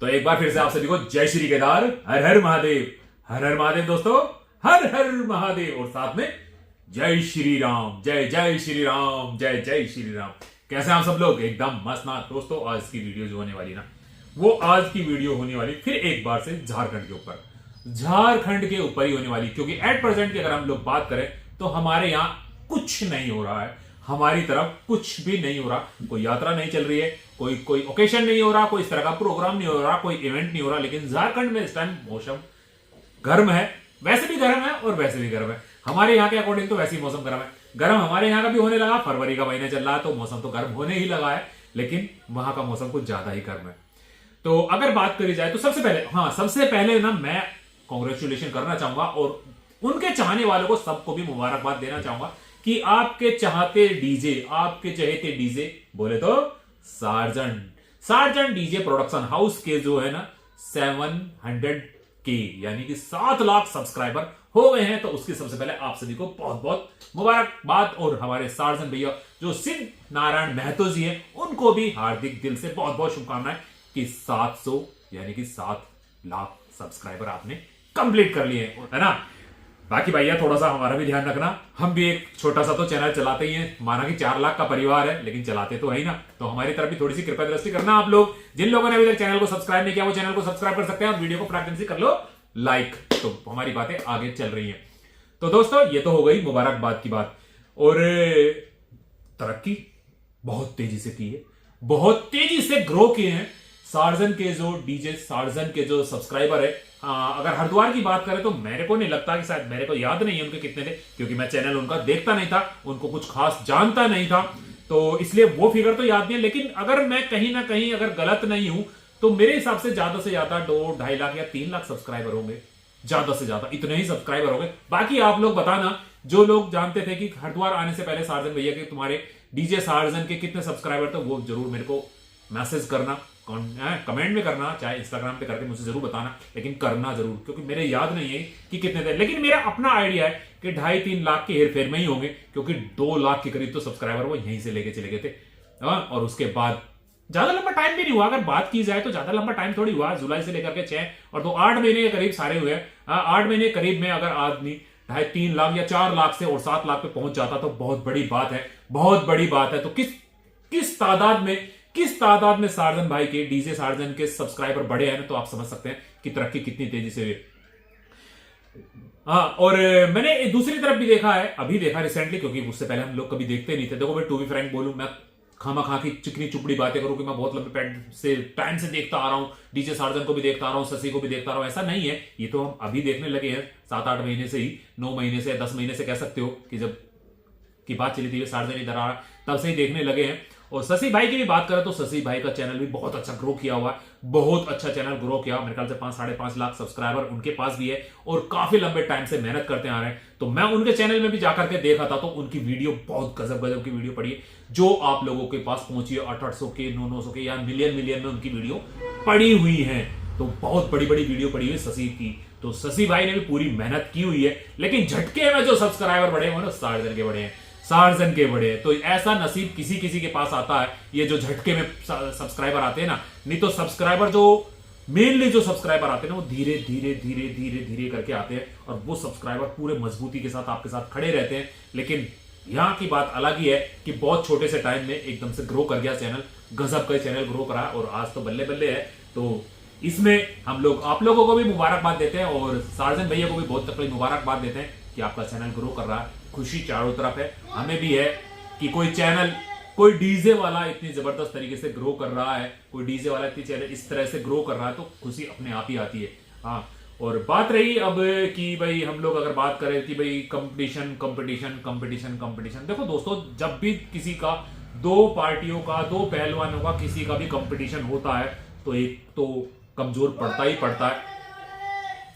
तो एक बार फिर से आप सभी को जय श्री केदार, हर हर महादेव। हर हर महादेव दोस्तों, हर हर महादेव। और साथ में जय श्री राम, जय जय श्री राम, जय जय श्री राम। कैसे आप सब लोग? एकदम मस्त ना दोस्तों। आज की वीडियो जो होने वाली ना, वो आज की वीडियो होने वाली फिर एक बार से झारखंड के ऊपर, झारखंड के ऊपर ही होने वाली। क्योंकि एट प्रेजेंट की अगर हम लोग बात करें तो हमारे यहां कुछ नहीं हो रहा है, हमारी तरफ कुछ भी नहीं हो रहा। कोई यात्रा नहीं चल रही है, कोई ओकेशन नहीं हो रहा, कोई इस तरह का प्रोग्राम नहीं हो रहा, कोई इवेंट नहीं हो रहा। लेकिन झारखंड में इस टाइम मौसम गर्म है, वैसे भी गर्म है और वैसे भी गर्म है। हमारे यहाँ के अकॉर्डिंग तो वैसे ही मौसम गर्म है। गर्म हमारे यहाँ का भी होने लगा, फरवरी का महीना चल रहा है तो मौसम तो गर्म होने ही लगा है। लेकिन वहां का मौसम कुछ ज्यादा ही गर्म है। तो अगर बात करी जाए तो सबसे पहले ना मैं कॉन्ग्रेचुलेशन करना चाहूंगा और उनके चाहने वालों को सबको भी मुबारकबाद देना चाहूंगा कि आपके चाहते डीजे, आपके चहेते डीजे बोले तो सार्जन डीजे प्रोडक्शन हाउस के जो है ना 700K यानी कि 7 लाख सब्सक्राइबर हो गए हैं। तो उसकी सबसे पहले आप सभी को बहुत बहुत मुबारकबाद। और हमारे सार्जन भैया जो सिद्ध नारायण महतो जी हैं, उनको भी हार्दिक दिल से बहुत बहुत शुभकामनाएं कि 700 यानी कि 7 लाख सब्सक्राइबर आपने कंप्लीट कर लिए है ना। बाकी भैया थोड़ा सा हमारा भी ध्यान रखना, हम भी एक छोटा सा तो चैनल चलाते ही हैं। माना कि 4 लाख का परिवार है, लेकिन चलाते तो है ही ना। तो हमारी तरफ भी थोड़ी सी कृपा दृष्टि करना आप लोग। जिन लोगों ने अभी तक चैनल को सब्सक्राइब नहीं किया वो चैनल को सब्सक्राइब कर सकते हैं और वीडियो को प्राकृतिक से कर लो लाइक। तो हमारी बातें आगे चल रही हैं। तो दोस्तों ये तो हो गई मुबारकबाद की बात। और तरक्की बहुत तेजी से की है, बहुत तेजी से ग्रो किए हैं सार्जन के जो डीजे, सार्जन के जो सब्सक्राइबर है। अगर हरिद्वार की बात करें तो मेरे को नहीं लगता कि शायद, मेरे को याद नहीं है उनके कितने थे, क्योंकि मैं चैनल उनका देखता नहीं था, उनको कुछ खास जानता नहीं था, तो इसलिए वो फिगर तो याद नहीं है। लेकिन अगर मैं कहीं ना कहीं अगर गलत नहीं हूं तो मेरे हिसाब से ज्यादा 2-2.5 लाख या 3 लाख सब्सक्राइबर होंगे, ज्यादा से ज्यादा इतने ही सब्सक्राइबर होंगे। बाकी आप लोग बताना, जो लोग जानते थे कि हरिद्वार आने से पहले सार्जन भैया के तुम्हारे डीजे सार्जन के कितने सब्सक्राइबर थे, वो जरूर मेरे को मैसेज करना, कमेंट में करना, चाहे इंस्टाग्राम पे करके मुझे जरूर बताना, लेकिन करना जरूर, क्योंकि मेरे याद नहीं है कि कितने थे। लेकिन मेरा अपना आइडिया है कि 2.5-3 लाख के हेर फेर में ही होंगे, क्योंकि 2 लाख के करीब तो सब्सक्राइबर वो यहीं से लेके चले गए थे। और उसके बाद ज्यादा लंबा टाइम भी नहीं हुआ, अगर बात की जाए तो ज्यादा लंबा टाइम थोड़ी हुआ। जुलाई से लेकर के 6 और 8 महीने के करीब सारे हुए। 8 महीने के करीब में अगर आदमी 2.5-3 लाख या 4 लाख से और 7 लाख पे पहुंच जाता तो बहुत बड़ी बात है, बहुत बड़ी बात है। तो किस तादाद में सार्जन भाई के, डीजे सार्जन के सब्सक्राइबर बढ़े हैं, तो आप समझ सकते हैं कि तरक्की कितनी तेजी से हुई। हाँ, और मैंने दूसरी तरफ भी देखा है, अभी देखा रिसेंटली, क्योंकि उससे पहले हम लोग कभी देखते नहीं थे। देखो मैं टू बी फ्रैंक बोलूं, मैं खामा की चिकनी चुपड़ी बातें करूं कि मैं बहुत लंबे टाइम से देखता आ रहा हूं, डीजे सार्जन को भी देखता आ रहा हूं, शशि को भी देखता आ रहा हूं, ऐसा नहीं है। ये तो हम अभी देखने लगे हैं 7-8 महीने से ही, 9 महीने से, 10 महीने से कह सकते हो, कि जब की बात चली थी सार्जन इधर आ रहा, तब से ही देखने लगे हैं। और शशि भाई की भी बात करें तो शशि भाई का चैनल भी बहुत अच्छा ग्रो किया हुआ है, बहुत अच्छा चैनल ग्रो किया। मेरे ख्याल से 5-5.5 लाख सब्सक्राइबर उनके पास भी है और काफी लंबे टाइम से मेहनत करते आ रहे हैं। तो मैं उनके चैनल में भी जाकर के देखा था, तो उनकी वीडियो बहुत गजब की वीडियो पड़ी है, जो आप लोगों के पास पहुंची है 800 के, 900 के या मिलियन में उनकी वीडियो पड़ी हुई है। तो बहुत बड़ी वीडियो पड़ी हुई है शशि की। तो शशि भाई ने भी पूरी मेहनत की हुई है, लेकिन झटके में जो सब्सक्राइबर बढ़े हैं सार्जन के बढ़े हैं, सार्जन के बड़े। तो ऐसा नसीब किसी के पास आता है, ये जो झटके में सब्सक्राइबर आते हैं ना। नहीं तो सब्सक्राइबर जो मेनली जो सब्सक्राइबर आते हैं ना, वो धीरे करके आते हैं, और वो सब्सक्राइबर पूरे मजबूती के साथ आपके साथ खड़े रहते हैं। लेकिन यहां की बात अलग ही है कि बहुत छोटे से टाइम में एकदम से ग्रो कर गया चैनल, गजब का चैनल ग्रो करा, और आज तो बल्ले है। तो इसमें हम लोग आप लोगों को भी मुबारकबाद देते हैं और सार्जन भैया को भी बहुत तकड़ी मुबारकबाद देते हैं कि आपका चैनल ग्रो कर रहा है। खुशी चारों तरफ है, हमें भी है कि कोई चैनल, कोई डीजे वाला इतनी जबरदस्त तरीके से ग्रो कर रहा है, कोई डीजे वाला इतनी चैनल इस तरह से ग्रो कर रहा है, तो खुशी अपने आप ही आती है। हाँ, और बात रही अब कि भाई हम लोग अगर बात करें कि भाई कंपटीशन, देखो दोस्तों, जब भी किसी का, 2 पार्टियों का, 2 पहलवानों का किसी का भी कंपटीशन होता है, तो एक तो कमजोर पड़ता ही पड़ता है।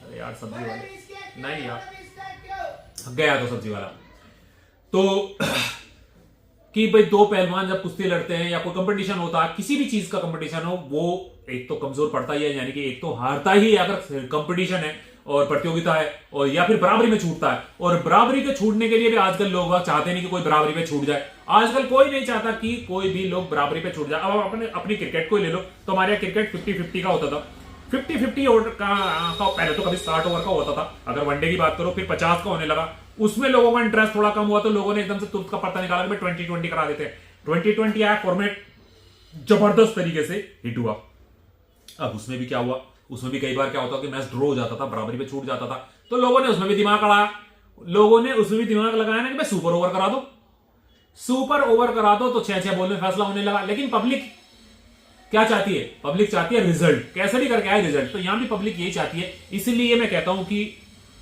अरे यार सब्जी वाले नहीं यार, गया तो सब्जी वाला। तो कि भाई 2 पहलवान जब कुश्ती लड़ते हैं या कोई कंपटीशन होता है, किसी भी चीज का कंपटीशन हो, वो एक तो कमजोर पड़ता ही है, यानी कि एक तो हारता ही अगर कंपटीशन है, और प्रतियोगिता है, और या फिर बराबरी में छूटता है। और बराबरी के छूटने के लिए भी आजकल लोग चाहते नहीं कि कोई बराबरी पे छूट जाए। आजकल कोई नहीं चाहता कि कोई भी लोग बराबरी पे छूट जाए। अब अपनी क्रिकेट को ही ले लो, तो हमारे यहाँ क्रिकेट 50-50 का होता था। 50-50 ओवर का पहले तो कभी 60 ओवर का होता था, अगर वनडे की बात करो, फिर 50 का होने लगा। उसमें लोगों का इंटरेस्ट थोड़ा कम हुआ, तो लोगों ने एकदम से तुरंत का पता निकाला कि 20-20 करा देते हैं। 20-20 आया फॉर्मेट, जबरदस्त तरीके से हिट हुआ। अब उसमें भी क्या हुआ, उसमें भी कई बार क्या होता कि मैच ड्रॉ हो जाता था, बराबरी पे छूट जाता था, तो लोगों ने उसमें भी दिमाग लगाया। लोगों ने उसमें भी दिमाग लगाया ना कि भाई सुपर ओवर करा दो, सुपर ओवर करा दो, तो 6-6 बॉल में फैसला होने लगा। लेकिन पब्लिक क्या चाहती है? पब्लिक चाहती है रिजल्ट, कैसे भी करके आए रिजल्ट। तो यहां भी पब्लिक यही चाहती है। इसलिए मैं कहता हूं कि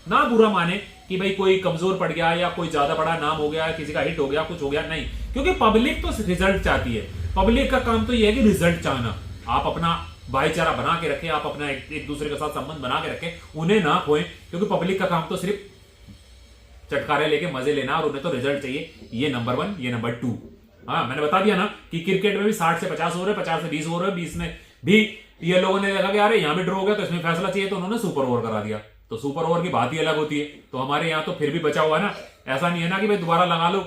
ना बुरा माने कि भाई कोई कमजोर पड़ गया या कोई ज्यादा बड़ा नाम हो गया, किसी का हिट हो गया, कुछ हो गया, नहीं, क्योंकि पब्लिक तो रिजल्ट चाहती है। पब्लिक का काम तो यह है कि रिजल्ट चाहना। आप अपना भाईचारा बना के रखें, आप अपना एक दूसरे के साथ संबंध बना के रखें, उन्हें ना खोएं, क्योंकि पब्लिक का काम तो सिर्फ चटकारे लेके मजे लेना, और उन्हें तो रिजल्ट चाहिए। ये नंबर 1, ये नंबर 2। हाँ, मैंने बता दिया ना कि क्रिकेट में भी 60 से 50 ओवर है, 50 से 20 ओवर है। 20 में भी ये लोगों ने देखा कि यार यहां भी ड्रॉ हो गया, तो इसमें फैसला चाहिए, तो उन्होंने सुपर ओवर करा दिया। तो सुपर ओवर की बात ही अलग होती है। तो हमारे यहाँ तो फिर भी बचा हुआ ना, ऐसा नहीं है ना कि भाई दोबारा लगा लो,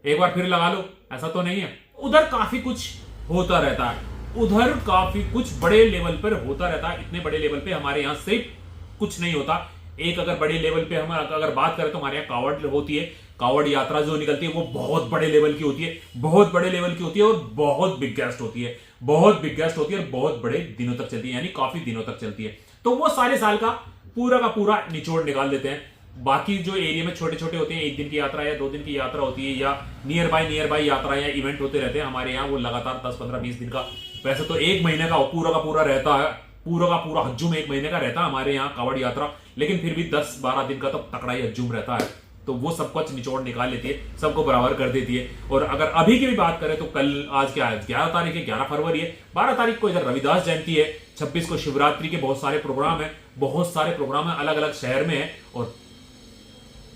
एक बार फिर लगा लो, ऐसा तो नहीं है। उधर काफी कुछ होता रहता है, उधर काफी कुछ बड़े लेवल पर होता रहता है। इतने बड़े लेवल पे हमारे यहाँ सिर्फ कुछ नहीं होता। एक अगर बड़े लेवल पे हम अगर बात करें तो हमारे यहाँ कावड़ होती है। कावड़ यात्रा जो निकलती है वो बहुत बड़े लेवल की होती है, बहुत बड़े लेवल की होती है, और बहुत बिगेस्ट होती है, बहुत बिगेस्ट होती है, और बहुत बड़े दिनों तक चलती है, यानी काफी दिनों तक चलती है। तो वो सारे साल का पूरा निचोड़ निकाल देते हैं। बाकी जो एरिया में छोटे छोटे होते हैं, 1 दिन की यात्रा या 2 दिन की यात्रा होती है, या नियर बाय यात्रा या इवेंट होते रहते हैं हमारे यहाँ, वो लगातार 10-15-20 दिन का, वैसे तो 1 महीने का पूरा का पूरा रहता है, पूरा का पूरा हज्जुम 1 महीने का रहता है हमारे यहाँ कावड़ यात्रा। लेकिन फिर भी 10-12 दिन का तो तकड़ा ही हज्जुम रहता है। तो वो सब कुछ निचोड़ निकाल लेती है, सबको बराबर कर देती है। और अगर अभी की भी बात करें तो कल, आज क्या है, 11 तारीख है, 11 फरवरी है। 12 तारीख को इधर रविदास जयंती है, 26 को शिवरात्रि के बहुत सारे प्रोग्राम है, बहुत सारे प्रोग्राम है, अलग अलग शहर में है, और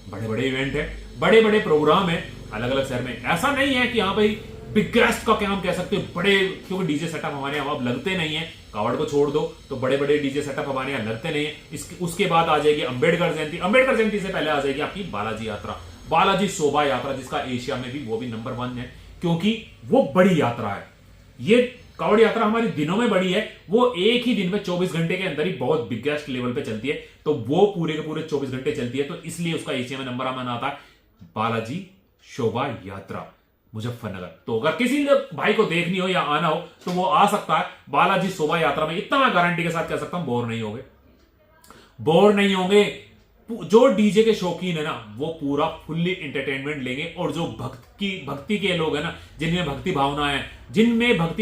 बड़े बड़े इवेंट है, बड़े बड़े प्रोग्राम है अलग अलग शहर में। ऐसा नहीं है कि हाँ भाई बिगेस्ट का क्या हम कह सकते हैं बड़े, क्योंकि डीजे सेटअप हमारे यहाँ अब लगते नहीं है। कावड़ को छोड़ दो तो बड़े बड़े डीजे सेटअप हमारे यहाँ लगते नहीं है। उसके बाद आ जाएगी अंबेडकर जयंती, अंबेडकर जयंती से पहले आ जाएगी आपकी बालाजी यात्रा, बालाजी शोभा यात्रा, जिसका एशिया में भी वो भी नंबर 1 है, क्योंकि वो बड़ी यात्रा है। ये कावड़ यात्रा हमारी दिनों में बड़ी है, वो एक ही दिन में 24 घंटे के अंदर ही बहुत बिगेस्ट लेवल पे चलती है। तो वो पूरे के पूरे 24 घंटे चलती है, तो इसलिए उसका एशिया में नंबर 1 आता है बालाजी शोभा यात्रा मुजफ्फरनगर। तो अगर किसी भाई को देखनी हो या आना हो तो वो आ सकता है बालाजी शोभा यात्रा में। इतना गारंटी के साथ कह सकता हूं, बोर नहीं होंगे, बोर नहीं होंगे। जो डीजे के शौकीन है ना, वो पूरा फुल्ली एंटरटेनमेंट लेंगे। और जो भक्ति के लोग है ना, जिनमें भक्ति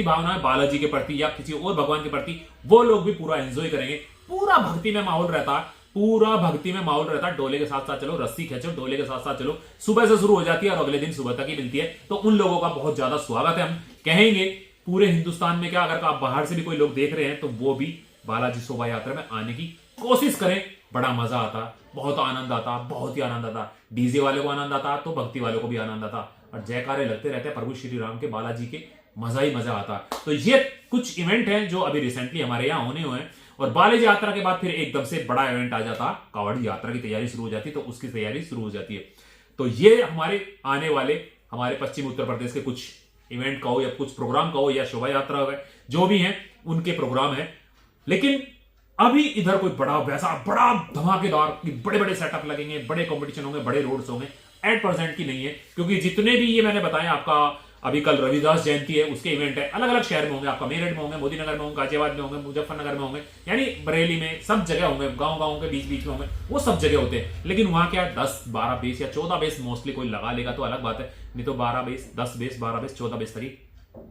भावना है बालाजी के प्रति या किसी और भगवान के प्रति, वो लोग भी पूरा एंजॉय करेंगे। पूरा भक्ति में माहौल रहता है, पूरा भक्ति में माहौल रहता है। डोले के साथ साथ चलो, रस्सी खींचो, डोले के साथ साथ चलो। सुबह से शुरू हो जाती है और अगले दिन सुबह तक ही मिलती है। तो उन लोगों का बहुत ज्यादा स्वागत है। हम कहेंगे पूरे हिंदुस्तान में क्या, अगर आप बाहर से भी कोई लोग देख रहे हैं तो वो भी बालाजी शोभा यात्रा में आने की कोशिश करें। बड़ा मजा आता, बहुत आनंद आता, बहुत ही आनंद आता। डीजे वाले को आनंद आता तो भक्ति वालों को भी आनंद आता, और जयकारे लगते रहते हैं प्रभु श्री राम के, बालाजी के, मजा ही मजा आता। तो ये कुछ इवेंट हैं जो अभी रिसेंटली हमारे यहाँ होने हुए हैं। और बालाजी यात्रा के बाद फिर एकदम से बड़ा इवेंट आ जाता, कावड़ यात्रा की तैयारी शुरू हो जाती, तो उसकी तैयारी शुरू हो जाती है। तो ये हमारे आने वाले हमारे पश्चिम उत्तर प्रदेश के कुछ इवेंट कहो या कुछ प्रोग्राम कहो या शोभा यात्रा हो, जो भी है उनके प्रोग्राम है। लेकिन अभी इधर कोई बड़ा धमाकेदार बड़े बड़े सेटअप लगेंगे, बड़े कंपटीशन होंगे, बड़े रोड्स होंगे, एट परसेंट की नहीं है। क्योंकि जितने भी ये मैंने बताया, आपका अभी कल रविदास जयंती है, उसके इवेंट है, अलग अलग शहर में होंगे। आपका मेरठ में होंगे, मोदीनगर में होंगे, गाजियाबाद में होंगे, मुजफ्फरनगर में होंगे, यानी बरेली में, सब जगह होंगे, गांव के बीच बीच में होंगे, वो सब जगह होते हैं। लेकिन वहां क्या 10, 12 बेस या 14 बेस मोस्टली कोई लगा लेगा तो अलग बात है, नहीं तो 12 बेस, 10 बेस, 12 बेस, 14 बेस तक ही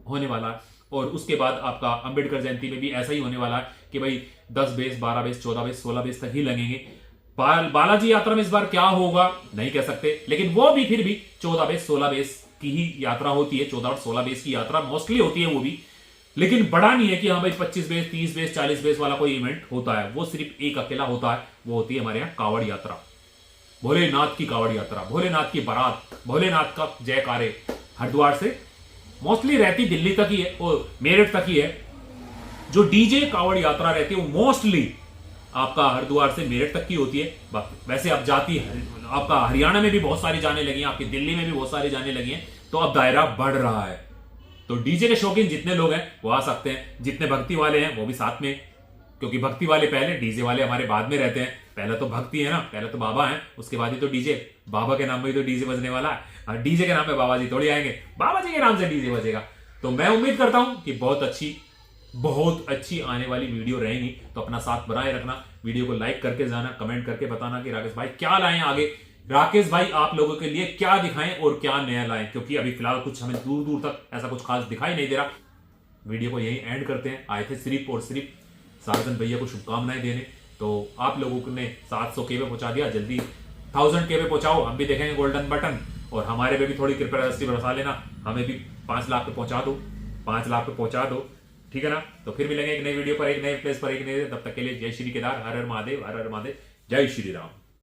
होने वाला है। और उसके बाद आपका अंबेडकर जयंती में भी ऐसा ही होने वाला है कि भाई 10 बेस, 12 बेस, 14 बेस, 16 बेस तक ही लगेंगे। बालाजी यात्रा में इस बार क्या होगा नहीं कह सकते, लेकिन वो भी फिर भी 14 बेस, 16 बेस की ही यात्रा होती है। 14 और 16 बेस की यात्रा मोस्टली होती है वो भी, लेकिन बड़ा नहीं है कि हाँ भाई 25 बेस, 30 बेस, 40 बेस वाला कोई इवेंट होता है। वो सिर्फ एक अकेला होता है, वो होती है हमारे यहाँ कावड़ यात्रा, भोलेनाथ की कावड़ यात्रा, भोलेनाथ की बारात, भोलेनाथ का जयकारे। हरिद्वार से मोस्टली रहती दिल्ली तक ही है और मेरठ तक ही है। जो डीजे कावड़ यात्रा रहती है वो मोस्टली आपका हरिद्वार से मेरठ तक की होती है। वैसे अब जाती आपका हरियाणा में भी बहुत सारी जाने लगी हैं, आपकी दिल्ली में भी बहुत सारी जाने लगी हैं, तो अब दायरा बढ़ रहा है। तो डीजे के शौकीन जितने लोग हैं वो आ सकते हैं, जितने भक्ति वाले हैं वो भी साथ में, क्योंकि भक्ति वाले पहले, डीजे वाले हमारे बाद में रहते हैं। पहले तो भक्ति है ना, पहले तो बाबा है, उसके बाद ही तो डीजे। बाबा के नाम पे तो डीजे बजने वाला है, डीजे के नाम पे बाबा जी थोड़ी आएंगे, बाबा जी के नाम से डीजे बजेगा। तो मैं उम्मीद करता हूं कि बहुत अच्छी आने वाली वीडियो रहेगी। तो अपना साथ बनाए रखना, वीडियो को लाइक करके जाना, कमेंट करके बताना कि राकेश भाई क्या लाएं आगे, राकेश भाई आप लोगों के लिए क्या दिखाएं और क्या नया लाएं, क्योंकि अभी फिलहाल कुछ हमें दूर दूर तक ऐसा कुछ खास दिखाई नहीं दे रहा। वीडियो को यही एंड करते हैं। आए थे सिर्फ और सिर्फ सार्जन भैया को शुभकामनाएं देने। तो आप लोगों ने 700 के पे पहुंचा दिया, जल्दी 1000 के पे पहुंचाओ, हम भी देखेंगे गोल्डन बटन। और हमारे पे भी थोड़ी कृपया दृष्टि बरसा लेना, हमें भी 5 लाख पे पहुंचा दो, 5 लाख पे पहुंचा दो, ठीक है ना। तो फिर मिलेंगे एक नई वीडियो पर, एक नए प्लेस पर, एक नए। तब तक के लिए जय श्री केदार, हर हर महादेव, हर हर महादेव, जय श्री राम।